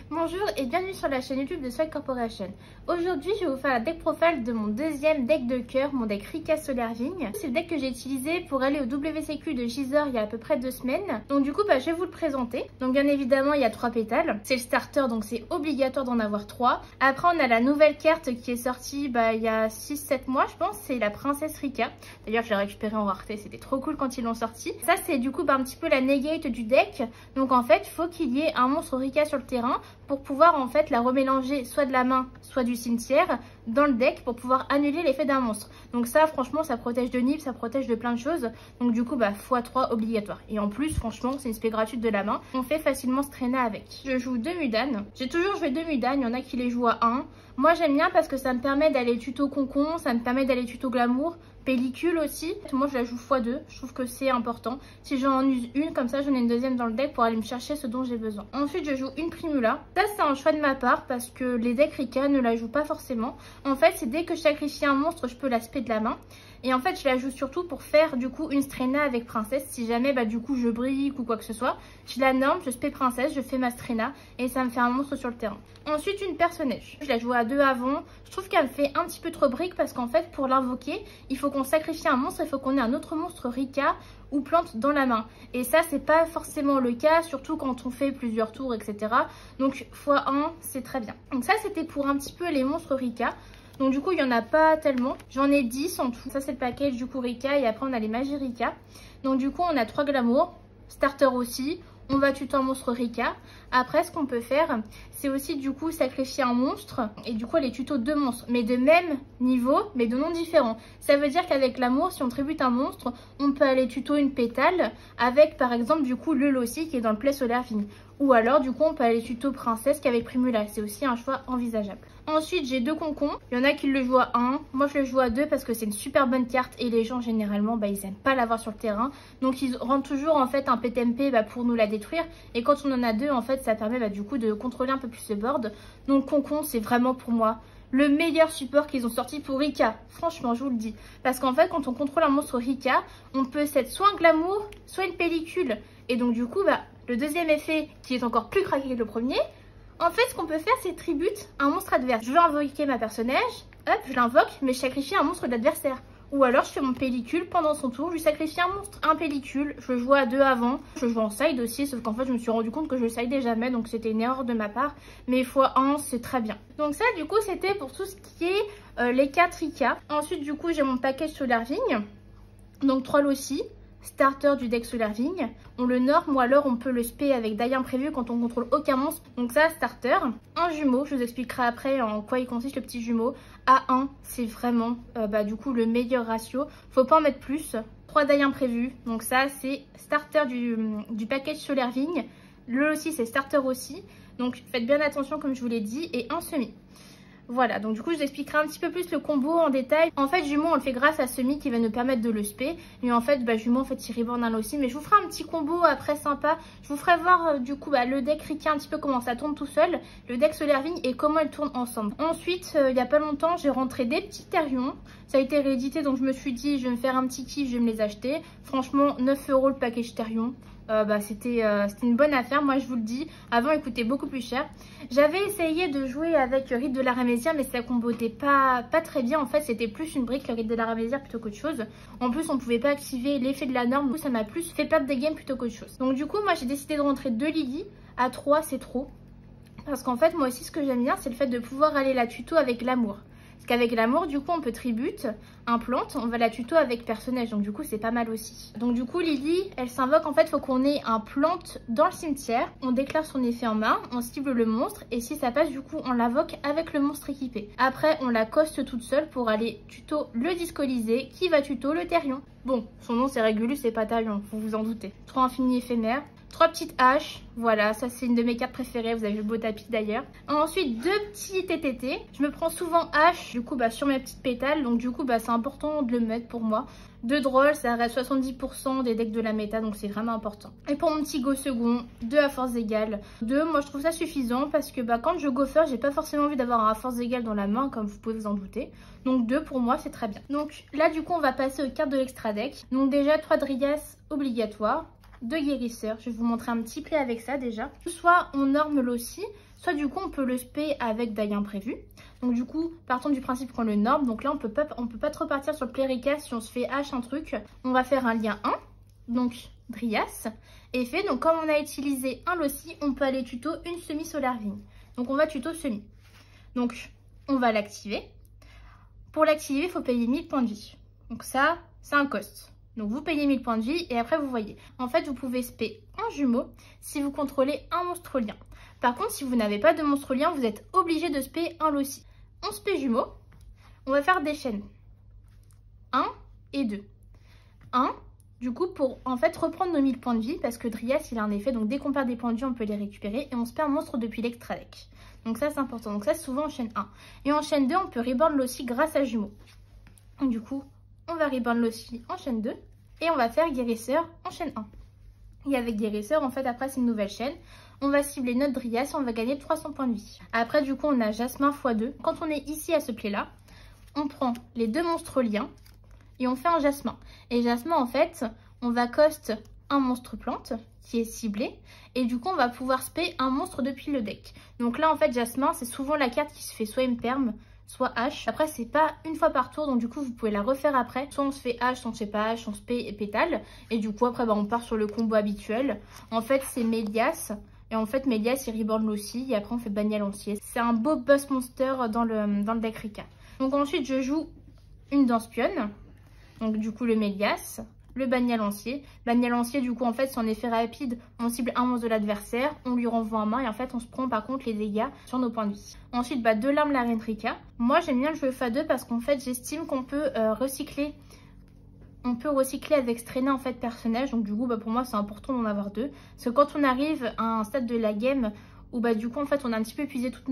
Bonjour et bienvenue sur la chaîne YouTube de Swag Corporation. Aujourd'hui, je vais vous faire la deck profile de mon deuxième deck de cœur, mon deck Rika Solarwing. C'est le deck que j'ai utilisé pour aller au WCQ de Gizer il y a à peu près 2 semaines. Donc du coup, je vais vous le présenter. Donc bien évidemment, il y a 3 pétales. C'est le starter, donc c'est obligatoire d'en avoir 3. Après, on a la nouvelle carte qui est sortie il y a 6-7 mois, je pense. C'est la princesse Rika. D'ailleurs, je l'ai récupérée en rareté. C'était trop cool quand ils l'ont sortie. Ça, c'est du coup un petit peu la negate du deck. Donc en fait, il faut qu'il y ait un monstre Rika sur le terrain pour pouvoir en fait la remélanger soit de la main soit du cimetière dans le deck pour pouvoir annuler l'effet d'un monstre. Donc ça franchement ça protège de nib, ça protège de plein de choses. Donc du coup x3 obligatoire. Et en plus franchement c'est une spé gratuite de la main. On fait facilement se traîner avec. Je joue 2 Mudan. J'ai toujours joué 2 Mudan, il y en a qui les jouent à 1. Moi j'aime bien parce que ça me permet d'aller tuto concon, ça me permet d'aller tuto glamour. Pellicule aussi, moi je la joue x2, je trouve que c'est important. Si j'en use une comme ça, j'en ai une deuxième dans le deck pour aller me chercher ce dont j'ai besoin. Ensuite je joue une Primula. Ça c'est un choix de ma part parce que les decks Rika ne la jouent pas forcément. En fait c'est dès que je sacrifie un monstre, je peux l'aspect de la main. Et en fait je la joue surtout pour faire du coup une Strena avec princesse. Si jamais du coup je brique ou quoi que ce soit, je la norme, je spé princesse, je fais ma Strena et ça me fait un monstre sur le terrain. Ensuite une personnage. Je la joue à 2 avant. Je trouve qu'elle me fait un petit peu trop brique parce qu'en fait pour l'invoquer, il faut qu'on sacrifie un monstre, il faut qu'on ait un autre monstre Rika ou plante dans la main. Et ça c'est pas forcément le cas, surtout quand on fait plusieurs tours, etc. Donc x1 c'est très bien. Donc ça c'était pour un petit peu les monstres Rika. Donc du coup il n'y en a pas tellement, j'en ai 10 en tout. Ça c'est le package du coup Rika et après on a les magies Rika. Donc du coup on a 3 glamour, starter aussi. On va tuer un monstre Rika. Après, ce qu'on peut faire, c'est aussi du coup sacrifier un monstre. Et du coup, aller tuto 2 monstres. Mais de même niveau, mais de noms différents. Ça veut dire qu'avec l'amour, si on tribute un monstre, on peut aller tuto une pétale. Avec par exemple du coup le Lossi qui est dans le play Solarwing. Ou alors du coup, on peut aller tuto princesse qu'avec Primula. C'est aussi un choix envisageable. Ensuite, j'ai 2 concons. Il y en a qui le jouent à 1. Moi, je le joue à 2 parce que c'est une super bonne carte. Et les gens, généralement, ils aiment pas l'avoir sur le terrain. Donc, ils rendent toujours en fait un PTMP pour nous la détruire. Et quand on en a 2, en fait, ça permet du coup de contrôler un peu plus le board. Donc, concon, c'est vraiment pour moi le meilleur support qu'ils ont sorti pour Rika. Franchement, je vous le dis. Parce qu'en fait, quand on contrôle un monstre Rika, on peut set soit un glamour, soit une pellicule. Et donc, du coup, le deuxième effet, qui est encore plus craqué que le premier, en fait, ce qu'on peut faire, c'est tribute un monstre adverse. Je veux invoquer ma personnage, hop, je l'invoque, mais je sacrifie un monstre d'adversaire. Ou alors, je fais mon pellicule pendant son tour, je lui sacrifie un monstre. Un pellicule, je le joue à 2 avant, je joue en side aussi, sauf qu'en fait, je me suis rendu compte que je le sidais jamais, donc c'était une erreur de ma part. Mais x1, c'est très bien. Donc ça, du coup, c'était pour tout ce qui est les 4 Rika. Ensuite, du coup, j'ai mon package Solarwing, donc 3 Lossi. Starter du deck Solarwing. On le norme ou alors on peut le spé avec die imprévu quand on contrôle aucun monstre. Donc ça, starter. Un jumeau, je vous expliquerai après en quoi il consiste le petit jumeau. A1, c'est vraiment du coup le meilleur ratio. Faut pas en mettre plus. 3 die imprévus. Donc ça, c'est starter du package Solarwing. Le aussi, c'est starter aussi. Donc faites bien attention comme je vous l'ai dit. Et un semi. Voilà, donc du coup je vous expliquerai un petit peu plus le combo en détail. En fait jumeau on le fait grâce à Semi qui va nous permettre de le spé. Et en fait jumeau en fait il reborn un aussi. Mais je vous ferai un petit combo après sympa. Je vous ferai voir du coup le deck Rika un petit peu comment ça tourne tout seul. Le deck Solarwing et comment elles tournent ensemble. Ensuite il n'y a pas longtemps j'ai rentré des petits Therions. Ça a été réédité donc je me suis dit je vais me faire un petit kiff, je vais me les acheter. Franchement 9 € le package Therion. C'était une bonne affaire, moi je vous le dis. Avant il coûtait beaucoup plus cher. J'avais essayé de jouer avec Rite de la Ramésia mais ça combotait pas très bien. En fait c'était plus une brique le Rite de la Ramésia plutôt qu'autre chose. En plus on pouvait pas activer l'effet de la norme. Du coup ça m'a plus fait perdre des games plutôt qu'autre chose. Donc du coup moi j'ai décidé de rentrer 2 Lily. À 3 c'est trop. Parce qu'en fait moi aussi ce que j'aime bien c'est le fait de pouvoir aller la tuto avec l'amour. Parce qu'avec l'amour, du coup, on peut tribute un plante, on va la tuto avec personnage, donc du coup, c'est pas mal aussi. Donc du coup, Lily, elle s'invoque, en fait, il faut qu'on ait un plante dans le cimetière. On déclare son effet en main, on cible le monstre, et si ça passe, du coup, on l'invoque avec le monstre équipé. Après, on la coste toute seule pour aller tuto le Discolisé, qui va tuto le Therion. Bon, son nom c'est Régulus, c'est pas Therion, vous vous en doutez. 3 infinis éphémères. 3 petites haches, voilà, ça c'est une de mes cartes préférées, vous avez vu le beau tapis d'ailleurs. Ensuite 2 petits TTT, je me prends souvent hache du coup sur mes petites pétales, donc du coup c'est important de le mettre pour moi. 2 drôles, ça reste 70% des decks de la méta, donc c'est vraiment important. Et pour mon petit go second, 2 à force égale. 2, moi je trouve ça suffisant parce que quand je go first, j'ai pas forcément envie d'avoir un à force égale dans la main, comme vous pouvez vous en douter. Donc 2 pour moi c'est très bien. Donc là du coup on va passer aux cartes de l'extra deck. Donc déjà 3 Dryas obligatoires. 2 guérisseurs, je vais vous montrer un petit play avec ça déjà. Soit on norme l'ossi, soit du coup on peut le spé avec die imprévu. Donc du coup, partons du principe qu'on le norme. Donc là, on peut pas trop partir sur le Plérica si on se fait H un truc. On va faire un lien 1, donc Dryas, et fait. Donc comme on a utilisé un Loci, on peut aller tuto une semi-Solar Vigne. Donc on va tuto semi. Donc on va l'activer. Pour l'activer, il faut payer 1000 points de vie. Donc ça, c'est un cost. Donc vous payez 1000 points de vie et après vous voyez. En fait, vous pouvez spé en jumeau si vous contrôlez un monstre lien. Par contre, si vous n'avez pas de monstre lien, vous êtes obligé de spé un Loci. On spé jumeau. On va faire des chaînes. 1 et 2. 1, du coup, pour en fait reprendre nos 1000 points de vie, parce que Dryas, il a un effet. Donc dès qu'on perd des points de vie, on peut les récupérer. Et on spé un monstre depuis l'extra deck. Donc ça, c'est important. Donc ça, c'est souvent en chaîne 1. Et en chaîne 2, on peut reborn Loci grâce à jumeau. Donc du coup, on va reborn Loci en chaîne 2. Et on va faire guérisseur en chaîne 1. Et avec guérisseur, en fait, après, c'est une nouvelle chaîne. On va cibler notre Dryas et on va gagner 300 points de vie. Après, du coup, on a Jasmin x2. Quand on est ici à ce play-là, on prend les deux monstres liens et on fait un Jasmin. Et Jasmin, en fait, on va cost un monstre plante qui est ciblé. Et du coup, on va pouvoir spé un monstre depuis le deck. Donc là, en fait, Jasmin, c'est souvent la carte qui se fait soit imperm, soit H. Après, c'est pas une fois par tour, donc du coup, vous pouvez la refaire après. Soit on se fait H, soit on se fait pas H, on se fait pétale. Et du coup, après, bah, on part sur le combo habituel. En fait, c'est Mélias. Et en fait, Mélias, il reborn aussi. Et après, on fait Bagnat Lancier. C'est un beau boss monster dans le deck Rika. Donc ensuite, je joue une Danspionne. Donc du coup, le Mélias. Le Bagnat Lancier. Bagnat Lancier, du coup, en fait, c'est en effet rapide. On cible un monstre de l'adversaire, on lui renvoie en main et en fait, on se prend par contre les dégâts sur nos points de vie. Ensuite, bah, de l'arme la reine Rika. Moi, j'aime bien le jouer x2 parce qu'en fait, j'estime qu'on peut recycler. On peut recycler avec Stréna en fait personnage. Donc du coup, bah, pour moi, c'est important d'en avoir deux. Parce que quand on arrive à un stade de la game où bah, du coup, en fait, on a un petit peu épuisé toutes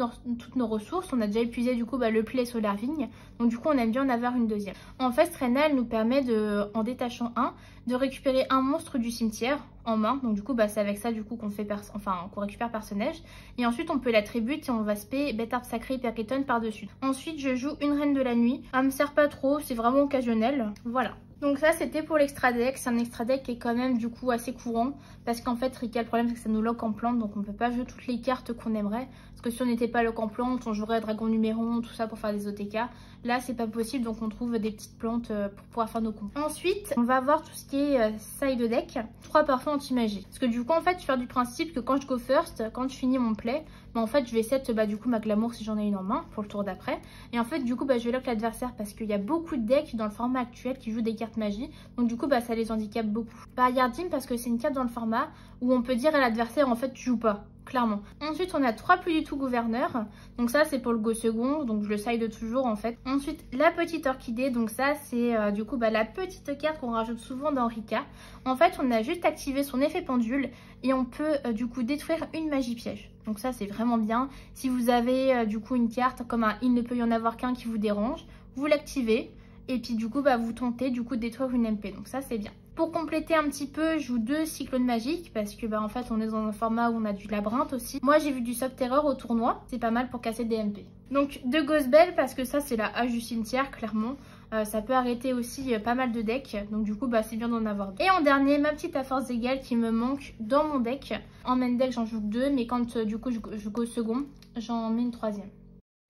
nos ressources. On a déjà épuisé du coup bah, le play Solar Vigne. Donc du coup, on aime bien en avoir une deuxième. En fait, Stréna, elle nous permet de, en détachant un, de récupérer un monstre du cimetière en main. Donc du coup, bah, c'est avec ça du coup qu'on fait qu'on récupère personnage. Et ensuite, on peut l'attribuer et on va spé bête arbre sacré Hyperketon par-dessus. Ensuite, je joue une reine de la nuit. Elle me sert pas trop, c'est vraiment occasionnel. Voilà. Donc ça, c'était pour l'extra deck. C'est un extra deck qui est quand même du coup assez courant. Parce qu'en fait, Rika, le problème, c'est que ça nous lock en plante. Donc on peut pas jouer toutes les cartes qu'on aimerait. Parce que si on n'était pas lock en plante, on jouerait Dragon Numéron, tout ça pour faire des OTK. Là, c'est pas possible. Donc on trouve des petites plantes pour pouvoir faire nos combos. Ensuite, on va avoir tout ce qui est side deck. 3 parfums anti-magie. Parce que du coup, en fait, je pars du principe que quand je go first, quand je finis mon play, bah, en fait, je vais set bah, du coup ma glamour si j'en ai une en main pour le tour d'après. Et en fait, du coup, bah, je vais lock l'adversaire parce qu'il y a beaucoup de decks dans le format actuel qui jouent des cartes magie. Donc du coup, bah, ça les handicape beaucoup. Barrier-Dim parce que c'est une carte dans le format où on peut dire à l'adversaire, en fait, tu joues pas. Clairement. Ensuite, on a 3 plus du tout gouverneurs. Donc ça, c'est pour le go second. Donc je le side toujours en fait. Ensuite, la petite orchidée. Donc ça, c'est du coup bah, la petite carte qu'on rajoute souvent dans Rika. En fait, on a juste activé son effet pendule. Et on peut du coup détruire une magie piège. Donc ça, c'est vraiment bien. Si vous avez du coup une carte comme un il ne peut y en avoir qu'un qui vous dérange, vous l'activez. Et puis du coup, bah, vous tentez du coup de détruire une MP. Donc ça, c'est bien. Pour compléter un petit peu, je joue 2 cyclones magiques parce que bah, en fait on est dans un format où on a du labyrinthe aussi. Moi j'ai vu du Soft Terror au tournoi, c'est pas mal pour casser des MP. Donc 2 Ghost Bell parce que ça c'est la hache du cimetière clairement. Ça peut arrêter aussi pas mal de decks, donc du coup bah, c'est bien d'en avoir 2. Et en dernier, ma petite à force égale qui me manque dans mon deck. En main deck j'en joue 2, mais quand du coup je go second, j'en mets une 3e.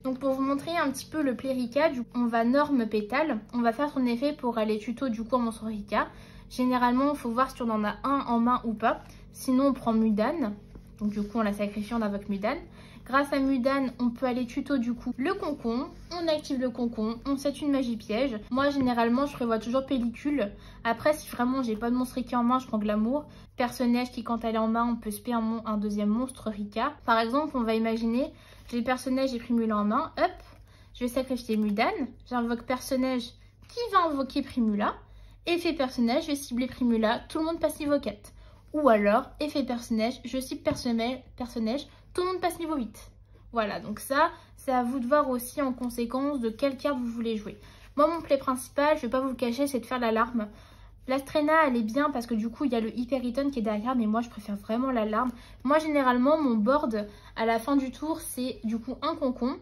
Donc pour vous montrer un petit peu le play Rika, on va norme pétale. On va faire son effet pour aller tuto du coup en monstre Rika. Généralement, il faut voir si on en a un en main ou pas. Sinon, on prend Mudan. Donc du coup, on la sacrifie, on invoque Mudan. Grâce à Mudan, on peut aller tuto du coup le concon. On active le concon, on set une magie piège. Moi, généralement, je prévois toujours pellicule. Après, si vraiment j'ai pas de monstre Rika en main, je prends Glamour. Personnage qui, quand elle est en main, on peut spé un deuxième monstre Rika. Par exemple, on va imaginer, j'ai le personnage et Primula en main. Hop, je vais sacrifier Mudan. J'invoque personnage qui va invoquer Primula. Effet personnage, je vais cibler Primula, tout le monde passe niveau 4. Ou alors, effet personnage, je cible personnage, tout le monde passe niveau 8. Voilà, donc ça, c'est à vous de voir aussi en conséquence de quelle carte vous voulez jouer. Moi, mon play principal, je vais pas vous le cacher, c'est de faire l'alarme. La Stréna, elle est bien parce que du coup, il y a le Hyperketon qui est derrière, mais moi, je préfère vraiment l'alarme. Moi, généralement, mon board, à la fin du tour, c'est du coup un concon,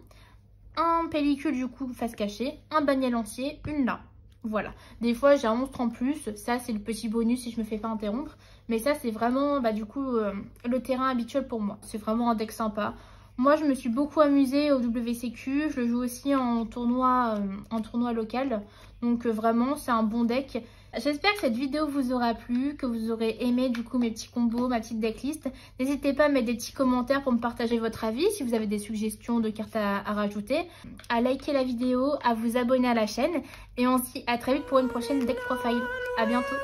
un pellicule du coup face cachée, un Bagnat Lancier, une larme. Voilà, des fois j'ai un monstre en plus, ça c'est le petit bonus si je me fais pas interrompre. Mais ça c'est vraiment bah, du coup le terrain habituel pour moi. C'est vraiment un deck sympa. Moi, je me suis beaucoup amusée au WCQ. Je le joue aussi en tournoi local. Donc vraiment, c'est un bon deck. J'espère que cette vidéo vous aura plu, que vous aurez aimé du coup mes petits combos, ma petite decklist. N'hésitez pas à mettre des petits commentaires pour me partager votre avis, si vous avez des suggestions de cartes à rajouter, à liker la vidéo, à vous abonner à la chaîne. Et on se dit à très vite pour une prochaine deck profile. À bientôt.